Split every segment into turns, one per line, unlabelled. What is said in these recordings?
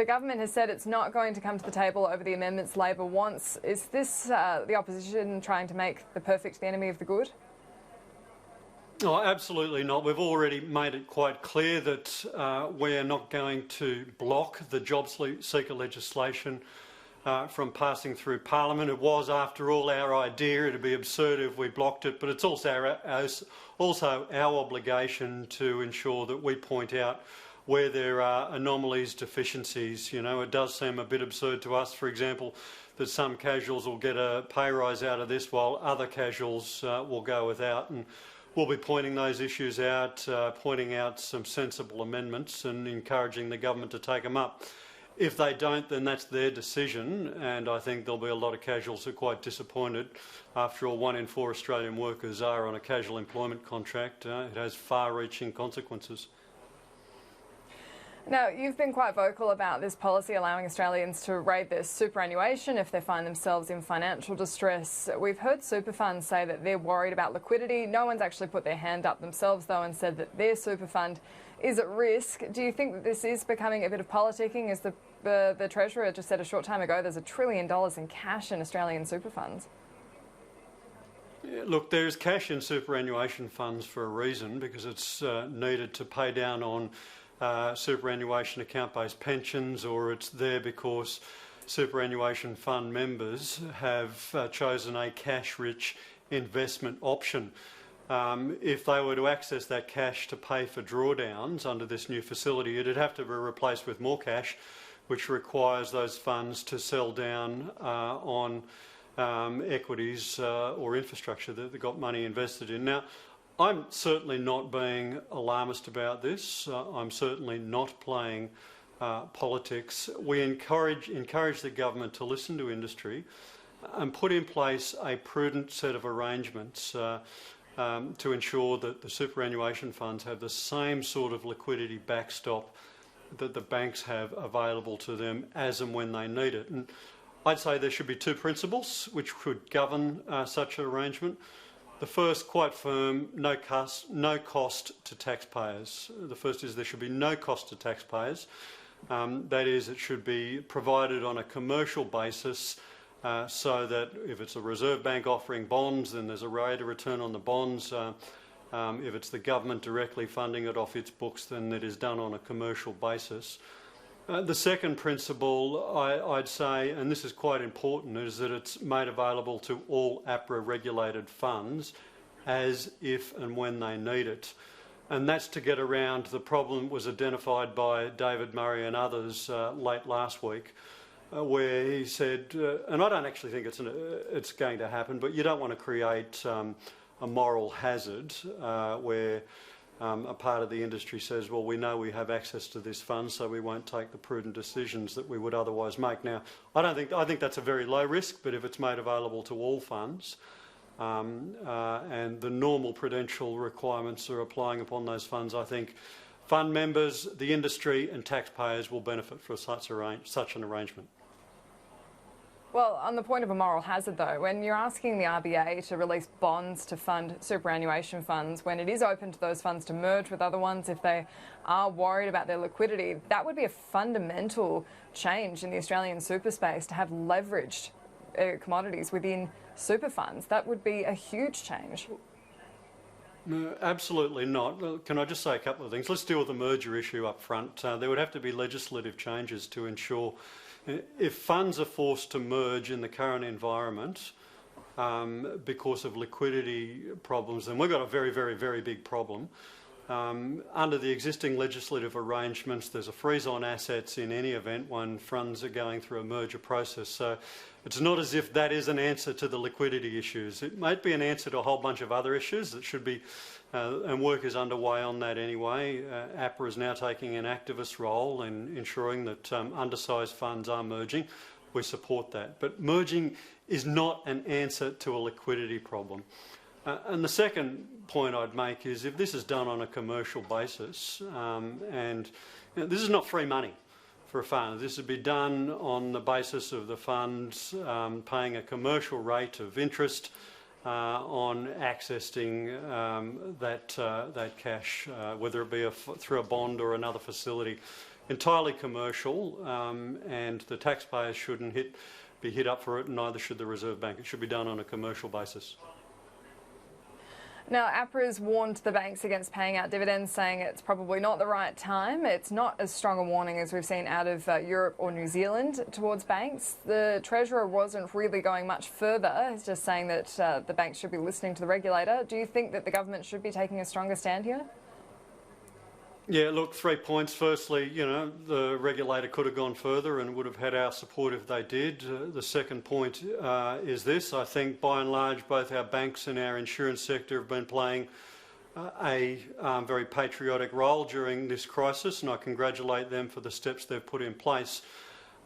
The government has said it's not going to come to the table over the amendments Labor wants. Is this the opposition trying to make the perfect the enemy of the good?
Oh, absolutely not. We've already made it quite clear that we're not going to block the job seeker legislation from passing through Parliament. It was, after all, our idea. It would be absurd if we blocked it, but it's also our obligation to ensure that we point out where there are anomalies, deficiencies. You know, it does seem a bit absurd to us, for example, that some casuals will get a pay rise out of this while other casuals will go without. And we'll be pointing those issues out, pointing out some sensible amendments and encouraging the government to take them up. If they don't, then that's their decision, and I think there'll be a lot of casuals who are quite disappointed. After all, 1 in 4 Australian workers are on a casual employment contract. It has far-reaching consequences.
Now, you've been quite vocal about this policy allowing Australians to raid their superannuation if they find themselves in financial distress. We've heard super funds say that they're worried about liquidity. No one's actually put their hand up themselves, though, and said that their super fund is at risk. Do you think that this is becoming a bit of politicking? As the Treasurer just said a short time ago, there's $1 trillion in cash in Australian super funds.
Yeah, look, there's cash in superannuation funds for a reason, because it's needed to pay down on superannuation account-based pensions, or it's there because superannuation fund members have chosen a cash-rich investment option. If they were to access that cash to pay for drawdowns under this new facility, it'd have to be replaced with more cash, which requires those funds to sell down on equities or infrastructure that they've got money invested in. Now, I'm certainly not being alarmist about this. I'm certainly not playing politics. We encourage the government to listen to industry and put in place a prudent set of arrangements to ensure that the superannuation funds have the same sort of liquidity backstop that the banks have available to them as and when they need it. And I'd say there should be 2 principles which could govern such an arrangement. The first, quite firm, no cost to taxpayers. The first is there should be no cost to taxpayers. That is, it should be provided on a commercial basis so that if it's a Reserve Bank offering bonds, then there's a rate of return on the bonds. If it's the government directly funding it off its books, then it is done on a commercial basis. The second principle, I'd say, and this is quite important, is that it's made available to all APRA regulated funds as if and when they need it. And that's to get around the problem that was identified by David Murray and others late last week, where he said, and I don't actually think it's going to happen, but you don't want to create a moral hazard where a part of the industry says, well, we know we have access to this fund, so we won't take the prudent decisions that we would otherwise make. Now, I think that's a very low risk, but if it's made available to all funds and the normal prudential requirements are applying upon those funds, I think fund members, the industry and taxpayers will benefit from such an arrangement.
Well, on the point of a moral hazard, though, when you're asking the RBA to release bonds to fund superannuation funds, when it is open to those funds to merge with other ones if they are worried about their liquidity, that would be a fundamental change in the Australian super space to have leveraged commodities within super funds. That would be a huge change.
No, absolutely not. Can I just say a couple of things? Let's deal with the merger issue up front. There would have to be legislative changes to ensure if funds are forced to merge in the current environment because of liquidity problems, then we've got a very, very, very big problem. Under the existing legislative arrangements, there's a freeze on assets in any event when funds are going through a merger process. So it's not as if that is an answer to the liquidity issues. It might be an answer to a whole bunch of other issues that should be, and work is underway on that anyway. APRA is now taking an activist role in ensuring that undersized funds are merging. We support that. But merging is not an answer to a liquidity problem. And the second point I'd make is if this is done on a commercial basis, and this is not free money for a fund. This would be done on the basis of the funds paying a commercial rate of interest on accessing that cash, whether it be through a bond or another facility. entirely commercial, and the taxpayers shouldn't be hit up for it, and neither should the Reserve Bank. It should be done on a commercial basis.
Now, APRA has warned the banks against paying out dividends, saying it's probably not the right time. It's not as strong a warning as we've seen out of Europe or New Zealand towards banks. The Treasurer wasn't really going much further. He's just saying that the banks should be listening to the regulator. Do you think that the government should be taking a stronger stand here?
Yeah, look, 3 points. Firstly, the regulator could have gone further and would have had our support if they did. The second point is this. I think, by and large, both our banks and our insurance sector have been playing a very patriotic role during this crisis, and I congratulate them for the steps they've put in place.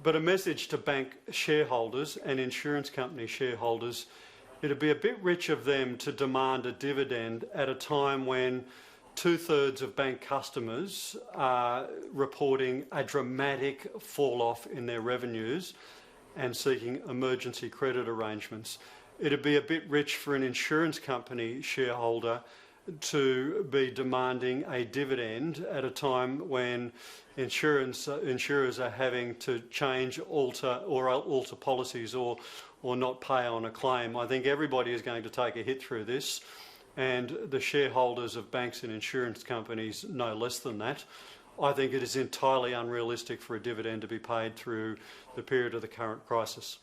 But a message to bank shareholders and insurance company shareholders, it'd be a bit rich of them to demand a dividend at a time when 2/3 of bank customers are reporting a dramatic fall-off in their revenues and seeking emergency credit arrangements. It'd be a bit rich for an insurance company shareholder to be demanding a dividend at a time when insurers are having to change, alter policies or not pay on a claim. I think everybody is going to take a hit through this, and the shareholders of banks and insurance companies no less than that. I think it is entirely unrealistic for a dividend to be paid through the period of the current crisis.